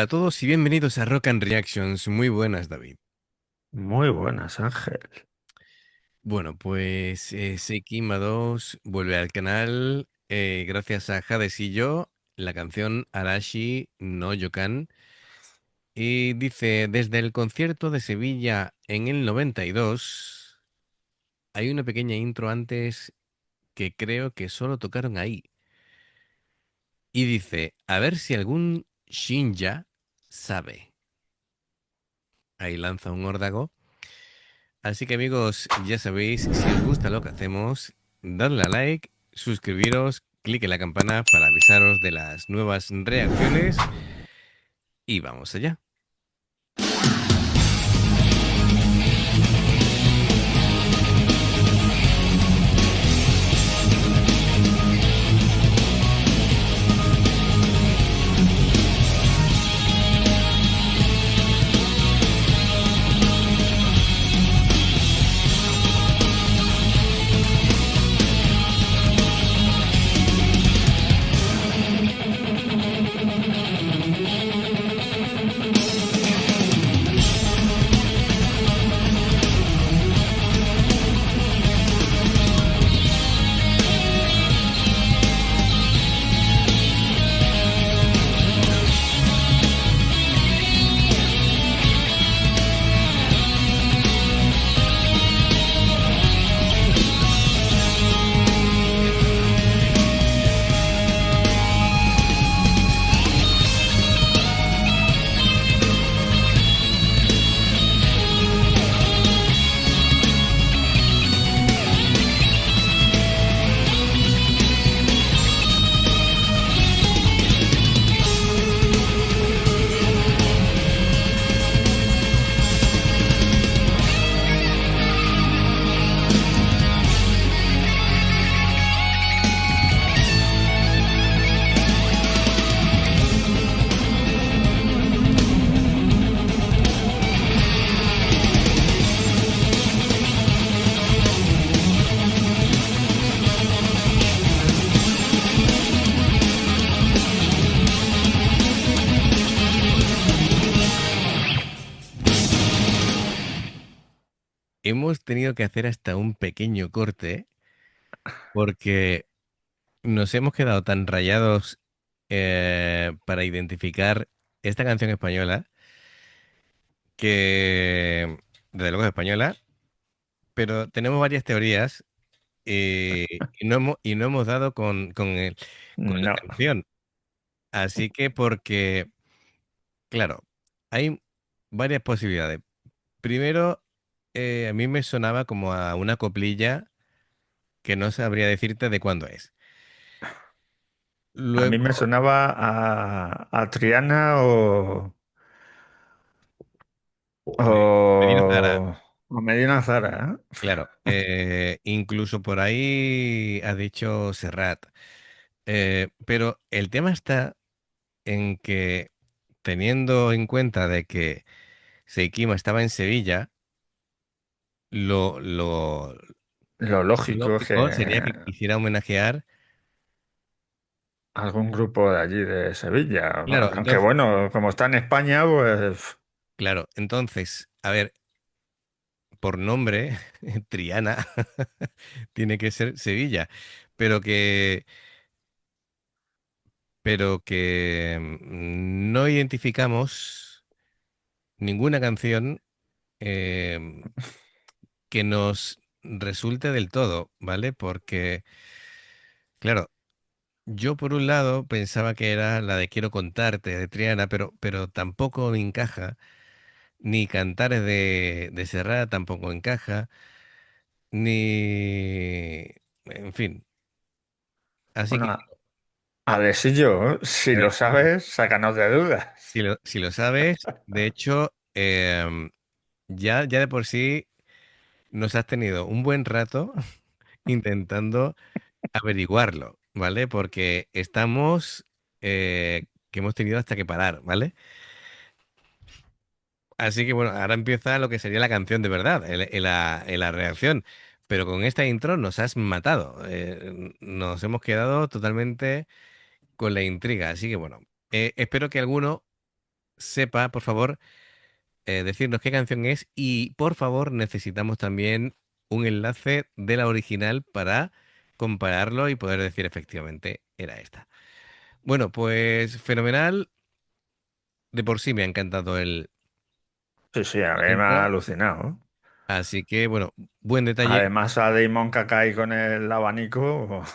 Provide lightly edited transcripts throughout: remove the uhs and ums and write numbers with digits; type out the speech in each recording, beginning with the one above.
a todos y bienvenidos a Rock and Reactions. Muy buenas, David. Muy buenas, Ángel. Bueno, pues Seiki Mados vuelve al canal gracias a Hades y yo, la canción Arashi no Yokan. Y dice, desde el concierto de Sevilla en el 92, hay una pequeña intro antes que creo que solo tocaron ahí. Y dice, a ver si algún Shinja sabe. Ahí lanza un órdago. Así que amigos, ya sabéis, si os gusta lo que hacemos, dadle a like, suscribiros, clic en la campana para avisaros de las nuevas reacciones y vamos allá. Hemos tenido que hacer hasta un pequeño corte porque nos hemos quedado tan rayados para identificar esta canción española que, desde luego es española, pero tenemos varias teorías y no hemos dado con la No, canción. Así que porque, claro, hay varias posibilidades. Primero, a mí me sonaba como a una coplilla que no sabría decirte de cuándo es. a mí me Luego, sonaba a Triana Medina Zara, o Medina Zara, ¿eh? claro, incluso por ahí ha dicho Serrat. Pero el tema está en que, teniendo en cuenta de que Seikima estaba en Sevilla, lo Lo lógico es lógico sería que que quisiera homenajear. algún grupo de allí de Sevilla, Claro, aunque entonces, bueno, como está en España, pues claro, entonces, a ver, por nombre, Triana tiene que ser Sevilla, pero que, pero que no identificamos ninguna canción que nos resulte del todo, ¿vale? Porque, claro, yo por un lado pensaba que era la de Quiero contarte de Triana, pero tampoco me encaja, ni Cantares de Serrat tampoco encaja, ni... En fin, así bueno, que, a ver si yo, si a ver, lo sabes, sácanos de dudas. si lo sabes, de hecho, ya de por sí nos has tenido un buen rato intentando averiguarlo, ¿vale? Porque estamos, que hemos tenido hasta que parar, ¿vale? Así que bueno, ahora empieza lo que sería la canción de verdad, en la reacción. Pero con esta intro nos has matado. Nos hemos quedado totalmente con la intriga. Así que bueno, espero que alguno sepa, por favor, decirnos qué canción es y por favor necesitamos también un enlace de la original para compararlo y poder decir efectivamente era esta. Bueno, pues fenomenal. De por sí me ha encantado Sí, sí, a la mí me ha intro, alucinado. así que bueno, buen detalle. Además, a Damon Kakai con el abanico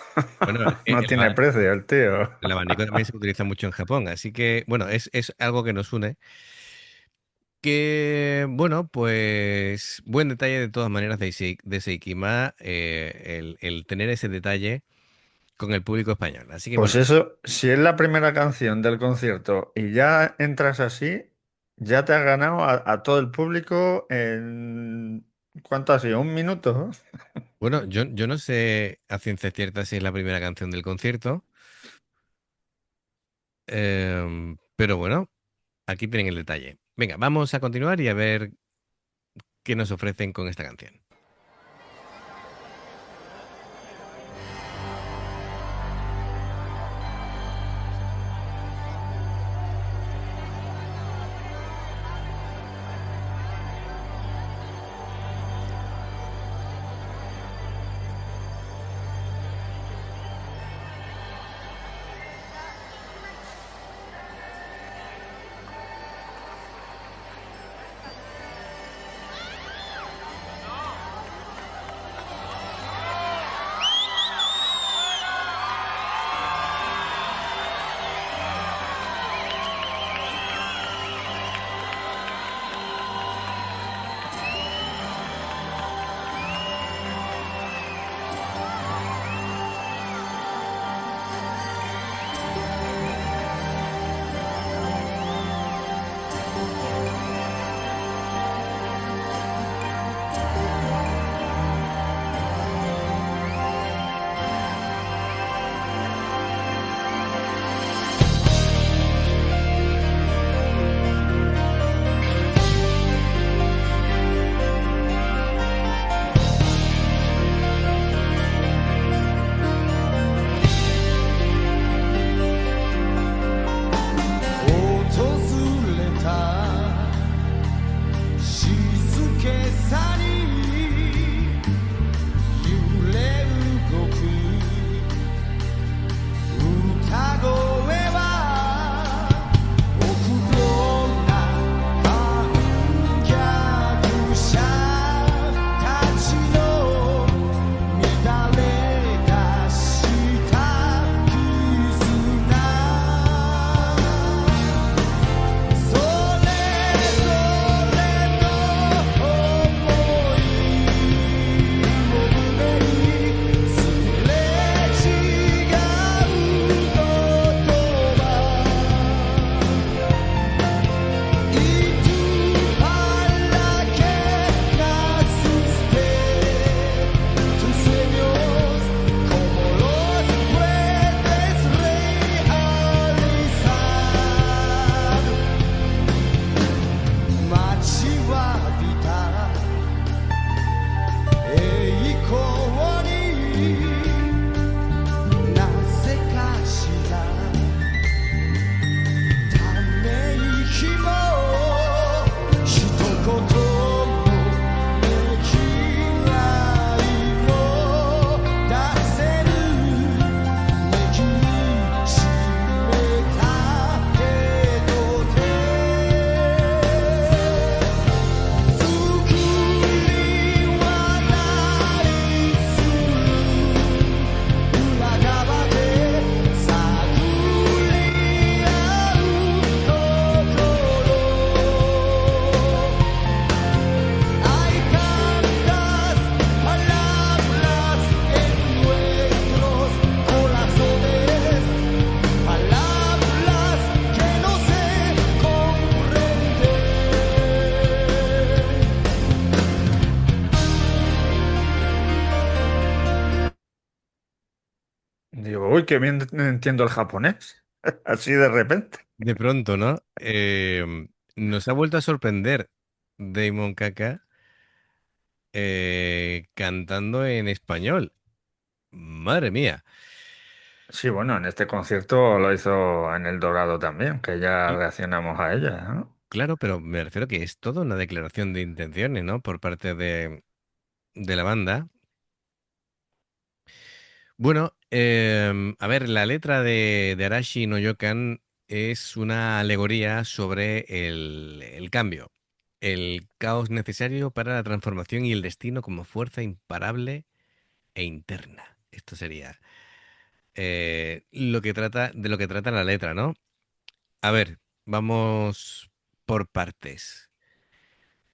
Bueno, es que no tiene precio el tío. el abanico también se utiliza mucho en Japón, así que bueno, es algo que nos une. Que bueno, pues buen detalle de todas maneras de Seikima, el tener ese detalle con el público español. Así que Pues bueno, eso, si es la primera canción del concierto y ya entras así, ya te has ganado a todo el público en... ¿Cuánto ha sido? ¿Un minuto? bueno, yo no sé a ciencia cierta si es la primera canción del concierto, pero bueno, aquí tienen el detalle. Venga, vamos a continuar y a ver qué nos ofrecen con esta canción. Digo, uy, qué bien entiendo el japonés. Así de repente. De pronto, ¿no? Nos ha vuelto a sorprender Damon Kaka cantando en español. Madre mía. Sí, bueno, en este concierto lo hizo en El Dorado también, que ya Y reaccionamos a ella, ¿no? claro, pero me refiero que es toda una declaración de intenciones, ¿no? Por parte de la banda. Bueno, a ver, la letra de Arashi no Yokan es una alegoría sobre el cambio, el caos necesario para la transformación y el destino como fuerza imparable e interna. Esto sería de lo que trata la letra, ¿no? A ver, vamos por partes.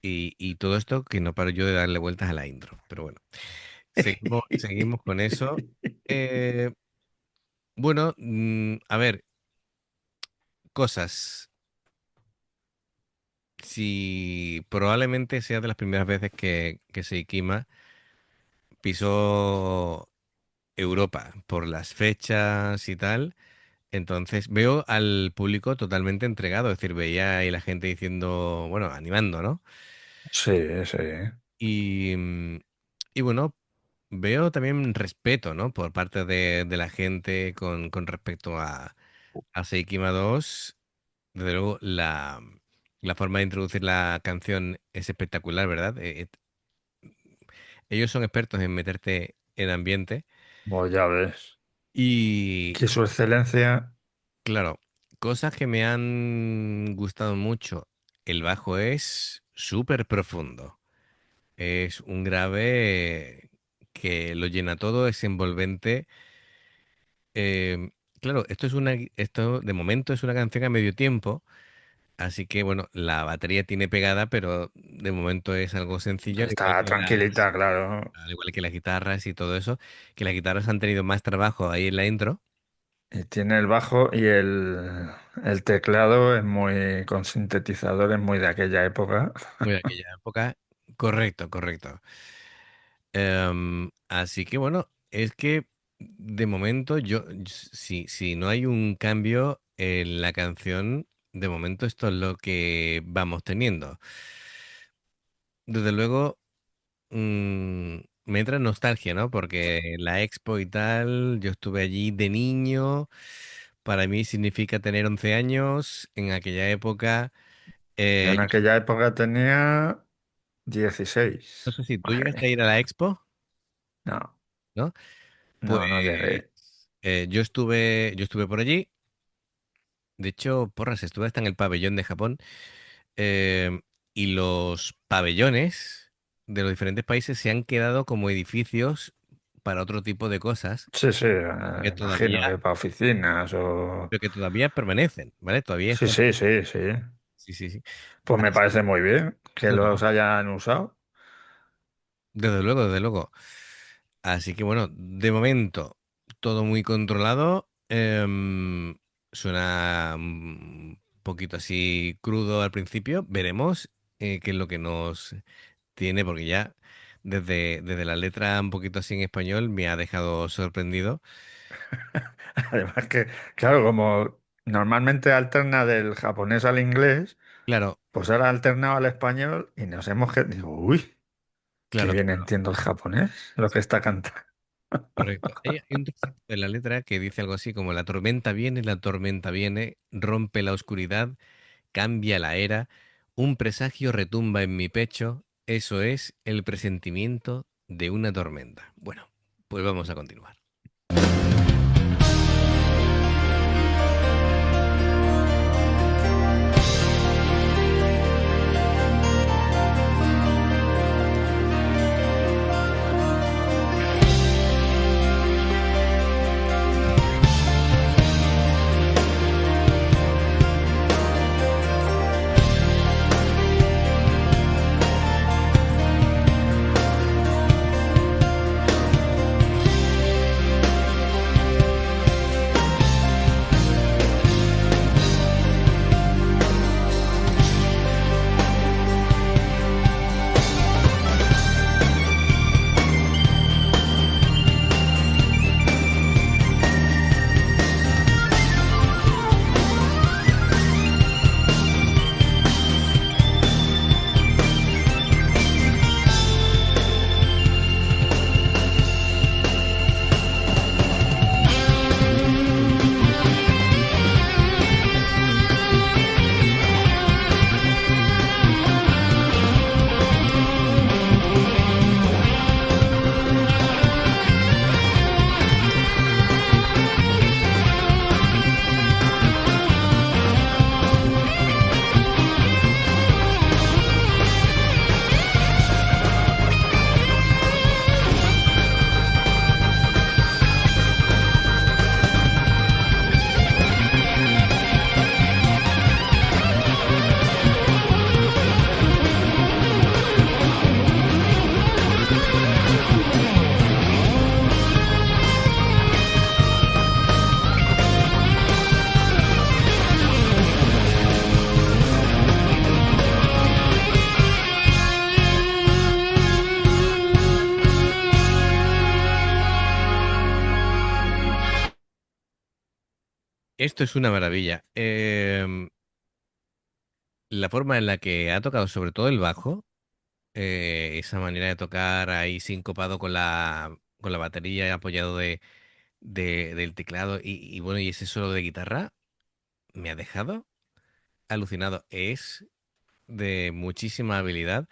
Y todo esto que no paro yo de darle vueltas a la intro, pero bueno, seguimos con eso. Eh, bueno, a ver, cosas. Si probablemente sea de las primeras veces que Seikima pisó Europa por las fechas y tal, entonces veo al público totalmente entregado, es decir, veía ahí la gente diciendo, bueno, animando, ¿no? Sí, sí. Y, y bueno, veo también respeto, ¿no? Por parte de la gente con respecto a Seikima 2. Desde luego, la forma de introducir la canción es espectacular, ¿verdad? Ellos son expertos en meterte en ambiente Pues ya ves. y, Que su excelencia, claro, cosas que me han gustado mucho. El bajo es súper profundo. Es un grave que lo llena todo, es envolvente. Claro, esto de momento es una canción a medio tiempo, así que bueno, la batería tiene pegada, pero de momento es algo sencillo, está tranquilita, claro. al igual que las guitarras y todo eso, que las guitarras han tenido más trabajo ahí en la intro, Y tiene el bajo y el teclado es muy, con sintetizadores muy de aquella época. muy de aquella época. Correcto, correcto. Así que bueno, es que de momento si no hay un cambio en la canción, de momento esto es lo que vamos teniendo. Desde luego, me entra nostalgia, ¿no? Porque la expo y tal, yo estuve allí de niño, para mí significa tener 11 años, en aquella época, Yo en yo aquella época tenía no 16. sé si tú llegaste a Madre. ir a la expo, No, ¿no? Pues no llegué. yo estuve por allí. De hecho, porras, estuve hasta en el pabellón de Japón, eh, y los pabellones de los diferentes países se han quedado como edificios para otro tipo de cosas Sí, sí, que imagino todavía, que para oficinas o... pero que todavía permanecen, ¿vale? Todavía Sí, están. sí, sí, sí. Sí, sí, sí. Pues me Así, parece muy bien que no, los no, hayan usado. desde luego, desde luego. Así que bueno, de momento, todo muy controlado. Suena un poquito así crudo al principio. Veremos qué es lo que nos tiene, porque ya desde la letra un poquito así en español me ha dejado sorprendido. Además que, claro, como normalmente alterna del japonés al inglés, Claro, pues ahora ha alternado al español y nos hemos quedado... Digo, uy, qué claro, bien claro. entiendo el japonés, lo que está cantando. Correcto. Hay un trocito de la letra que dice algo así como la tormenta viene, rompe la oscuridad, cambia la era, un presagio retumba en mi pecho, eso es el presentimiento de una tormenta. Bueno, pues vamos a continuar. Esto es una maravilla. La forma en la que ha tocado sobre todo el bajo, esa manera de tocar ahí sincopado con la batería apoyado del teclado y bueno, y ese solo de guitarra me ha dejado alucinado. Es de muchísima habilidad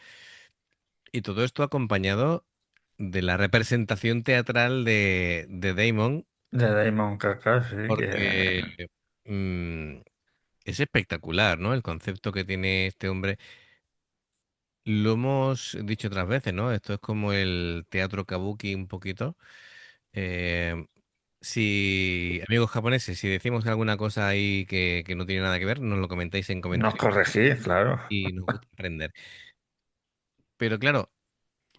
y todo esto acompañado de la representación teatral de Damon, De Damon Kaka, sí, que porque mm, es espectacular, ¿no? El concepto que tiene este hombre. Lo hemos dicho otras veces, ¿no? Esto es como el teatro kabuki un poquito. Eh, si, amigos japoneses, si decimos alguna cosa ahí que no tiene nada que ver, nos lo comentáis en nos comentarios corregí, claro. y nos gusta aprender. Pero claro,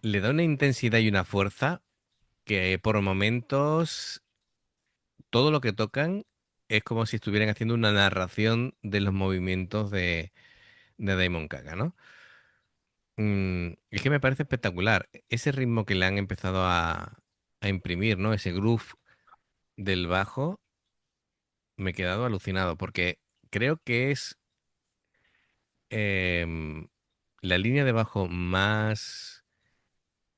le da una intensidad y una fuerza que por momentos todo lo que tocan es como si estuvieran haciendo una narración de los movimientos de Daimon Kaga, ¿no? Es que me parece espectacular. Ese ritmo que le han empezado a imprimir, ¿no? Ese groove del bajo, me he quedado alucinado porque creo que es em, la línea de bajo más,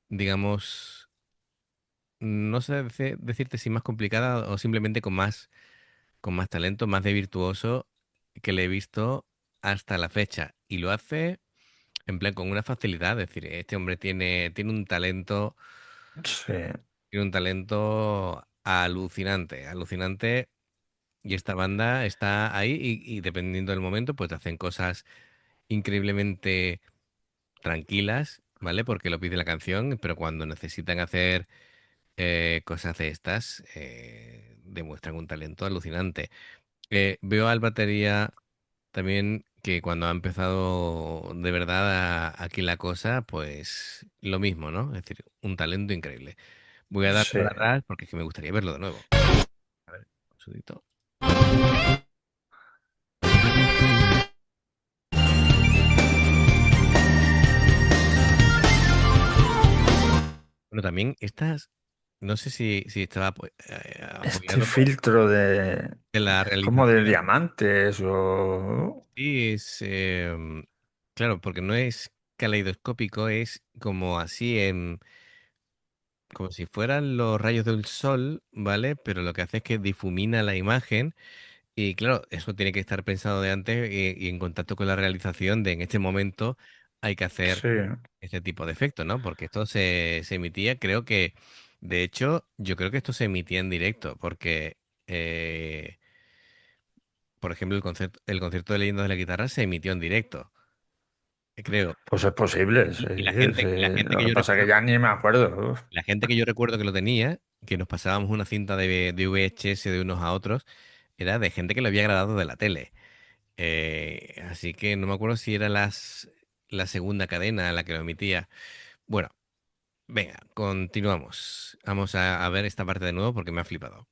digamos, no sé decirte si más complicada o simplemente con más talento, más de virtuoso que le he visto hasta la fecha. Y lo hace en plan con una facilidad. Es decir, este hombre tiene un talento. Sí, Tiene un talento alucinante, alucinante. Y esta banda está ahí y dependiendo del momento, pues hacen cosas increíblemente tranquilas, ¿vale? Porque lo pide la canción, pero cuando necesitan hacer cosas de estas, demuestran un talento alucinante. Veo al batería también que cuando ha empezado de verdad aquí la cosa, pues lo mismo, ¿no? Es decir, un talento increíble. Voy a dar sí. para atrás porque es que me gustaría verlo de nuevo. A ver, un segundito. Bueno, también estas, no sé si estaba Este apoyado filtro de en la como de realización. diamantes o... Sí, es, claro, porque no es caleidoscópico, es como así, como si fueran los rayos del sol, ¿vale? Pero lo que hace es que difumina la imagen. Y claro, eso tiene que estar pensado de antes y en contacto con la realización de en este momento hay que hacer Sí, este tipo de efecto, ¿no? Porque esto se emitía, creo que, de hecho, yo creo que esto se emitía en directo, porque, por ejemplo, el concierto de Leyendas de la Guitarra se emitió en directo, creo. pues es posible, sí, Y sí. la gente Lo que que yo pasa es que recuerdo, ya ni me acuerdo. Uf. la gente que yo recuerdo que lo tenía, que nos pasábamos una cinta de VHS de unos a otros, era de gente que lo había grabado de la tele. Así que no me acuerdo si era la segunda cadena la que lo emitía. Bueno, venga, continuamos. Vamos a ver esta parte de nuevo porque me ha flipado.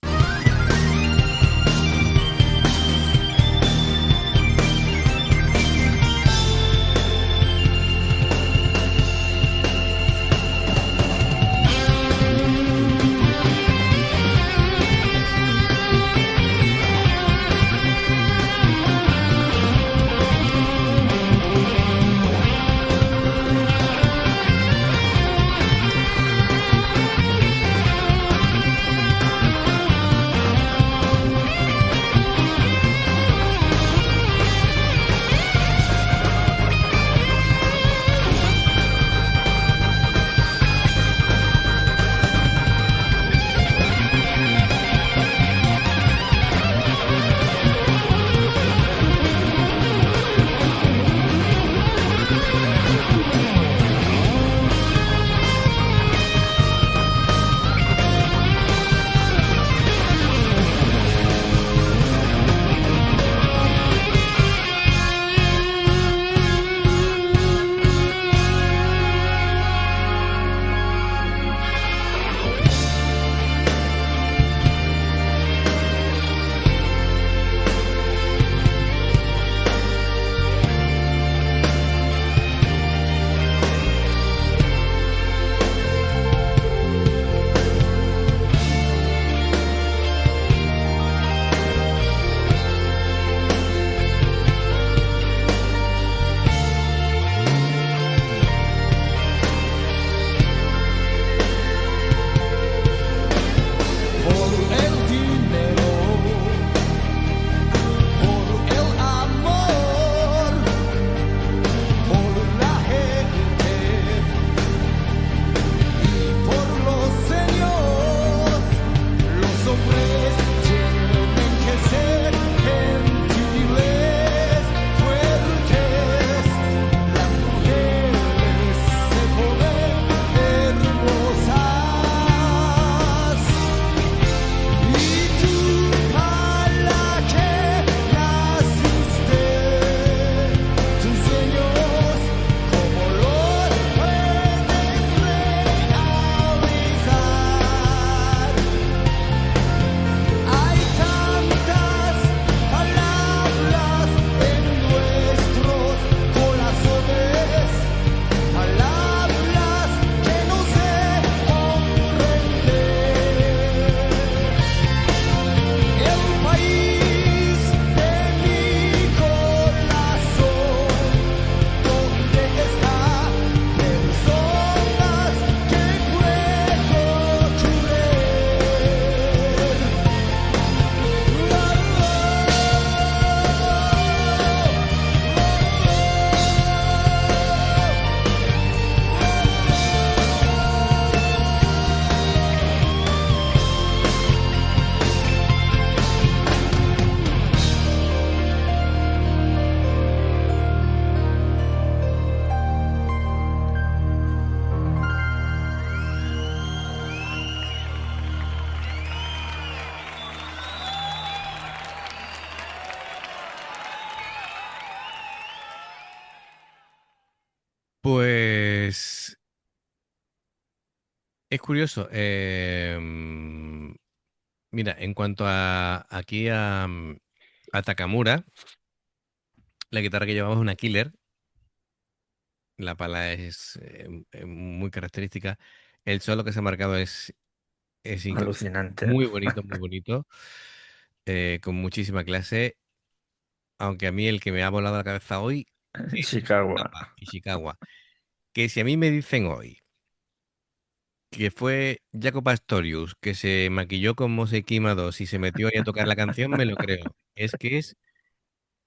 Pues es curioso. Mira, en cuanto a aquí a Takamura, la guitarra que llevamos es una Killer. La pala es muy característica. El solo que se ha marcado es Alucinante. muy bonito, muy bonito, con muchísima clase. Aunque a mí el que me ha volado la cabeza hoy es Chicago. Zappa, Ishikawa. Que si a mí me dicen hoy que fue Jaco Pastorius que se maquilló como Sekima 2 y se metió ahí a tocar la canción, me lo creo. Es que es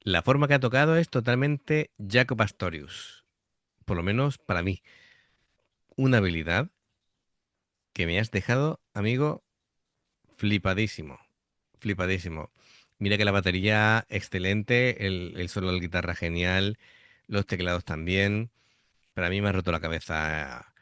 la forma que ha tocado es totalmente Jaco Pastorius. Por lo menos para mí. Una habilidad que me has dejado, amigo, flipadísimo. Flipadísimo. Mira que la batería excelente, el solo de guitarra genial, los teclados también. Para mí me ha roto la cabeza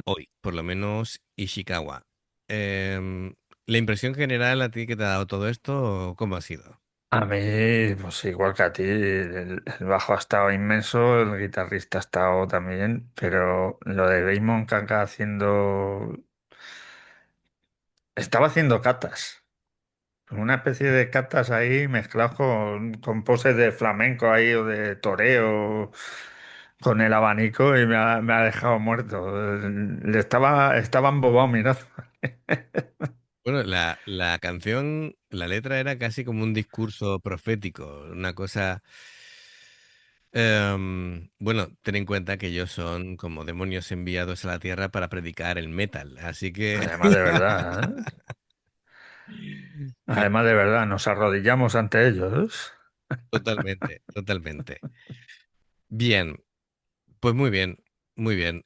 hoy, por lo menos Ishikawa. La impresión general a ti que te ha dado todo esto, ¿cómo ha sido? A mí, pues igual que a ti, el bajo ha estado inmenso, el guitarrista ha estado también, pero lo de Damon Kaka haciendo... Estaba haciendo catas, una especie de catas ahí mezclados con poses de flamenco ahí o de toreo, con el abanico y me ha dejado muerto. Estaba embobado mirando. Bueno, la canción, la letra era casi como un discurso profético, una cosa... bueno, ten en cuenta que ellos son como demonios enviados a la Tierra para predicar el metal, así que... Además de verdad, ¿eh? que Además de verdad, nos arrodillamos ante ellos. totalmente, totalmente. Bien, pues muy bien, muy bien.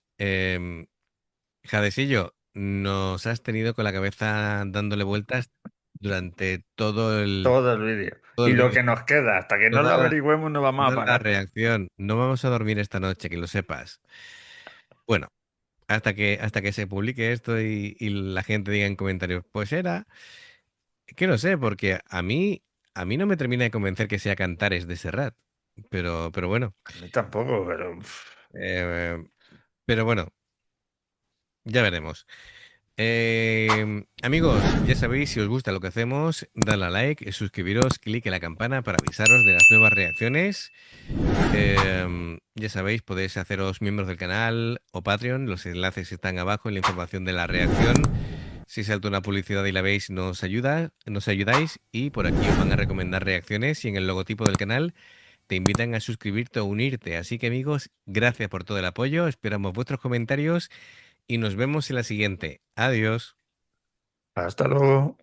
Jadesillo, nos has tenido con la cabeza dándole vueltas durante Todo el vídeo. todo Y el lo vídeo, que nos queda, hasta que no lo toda la, averigüemos, no vamos a toda la parar. reacción. No vamos a dormir esta noche, que lo sepas. Bueno, hasta que se publique esto y la gente diga en comentarios, pues era, que no sé, porque a mí no me termina de convencer que sea Cantares de Serrat. Pero bueno, A mí tampoco, pero eh, pero bueno, ya veremos. Amigos, ya sabéis, si os gusta lo que hacemos, dadle a like, suscribiros, clic en la campana para avisaros de las nuevas reacciones. Ya sabéis, podéis haceros miembros del canal o Patreon, los enlaces están abajo en la información de la reacción. Si salta una publicidad y la veis, nos ayudáis y por aquí os van a recomendar reacciones y en el logotipo del canal te invitan a suscribirte o unirte. Así que amigos, gracias por todo el apoyo, esperamos vuestros comentarios y nos vemos en la siguiente. Adiós. hasta luego.